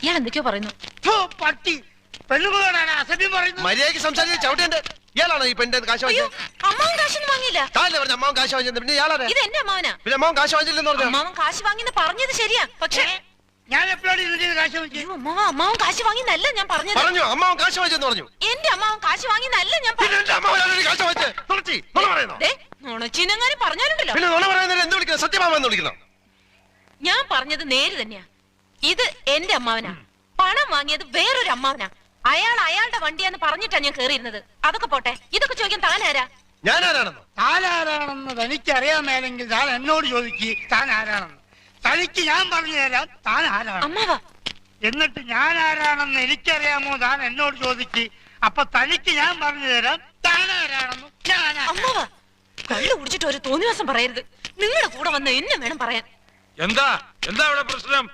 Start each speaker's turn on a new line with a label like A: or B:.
A: ഇയാൾ എന്തൊക്കെയോ പറയുന്നു.
B: പട്ടി പെണ്ണുകളാണ് അസഭ്യം പറയുന്നത്.
C: മര്യാദയ്ക്ക് സംസാരിച്ച് ചവിട്ടേണ്ട. ഇയാളാണോ ഈ പെണ്ണിന്റെ കാശ് വാങ്ങിയത്?
A: അമ്മാവൻ കാശൊന്നും വാങ്ങിയില്ല.
C: താല്ലേ പറഞ്ഞ അമ്മാവൻ കാശ് വാങ്ങിയത്? പിന്നെ ഇയാളെ
A: ഇത് എന്റെ അമ്മാവനാ.
C: പിന്നെ അമ്മാവൻ കാശ് വാങ്ങിച്ചില്ലെന്ന് പറഞ്ഞു.
A: അമ്മാവൻ കാശ് വാങ്ങിന്ന് പറഞ്ഞത് ശരിയാ, പക്ഷേ
B: ഞാൻ എപ്പോഴാണ് ഇതിന്റെ കാശ് വാങ്ങിച്ചത്?
A: അമ്മാവൻ കാശ് വാങ്ങിന്നല്ല ഞാൻ പറഞ്ഞത്.
C: പറഞ്ഞു അമ്മാവൻ കാശ് വാങ്ങിച്ചെന്ന് പറഞ്ഞു.
A: എന്റെ അമ്മാവൻ കാശ് വാങ്ങിന്നല്ല ഞാൻ പറഞ്ഞത്. നുണച്ചിനെങ്ങാനും പറഞ്ഞാലുണ്ടല്ലോ.
C: പിന്നെ നുണ പറയുന്നതിന് എന്ത് വിളിക്കണം? സത്യമാമ എന്ന് വിളിക്കണം.
A: ഞാൻ പറഞ്ഞത് നേര് തന്നെയാ. ഇത് എന്റെ അമ്മാവനാ. പണം വാങ്ങിയത് വേറൊരു അമ്മാവനാ. അയാൾ അയാളുടെ വണ്ടിയാന്ന് പറഞ്ഞിട്ടാ ഞാൻ കേറിയിരുന്നത്. അതൊക്കെ പോട്ടെ, ഇതൊക്കെ ചോദിക്കാൻ താനാരാ?
C: ഞാൻ ആരാണെന്നോ?
B: താൻ ആരാണെന്ന് തനിക്കറിയാമേലെങ്കിൽ താൻ എന്നോട് ചോദിക്ക് താൻ ആരാണെന്ന്. തനിക്ക് ഞാൻ പറഞ്ഞു തരാം താൻ ആരാണ്.
A: അമ്മാവാ,
B: എന്നിട്ട് ഞാൻ ആരാണെന്ന് എനിക്കറിയാമോ താൻ എന്നോട് ചോദിക്ക്. അപ്പൊ തനിക്ക് ഞാൻ പറഞ്ഞു തരാം താൻ ആരാണെന്ന്.
A: അമ്മാവാ, കള്ളു കുടിച്ചിട്ട് ഒരു തോന്നിവാസം പറയരുത്. നിങ്ങളുടെ കൂടെ വന്ന് എന്നെ വേണം പറയാൻ.
D: എന്താ ഇവിടെ പ്രശ്നം?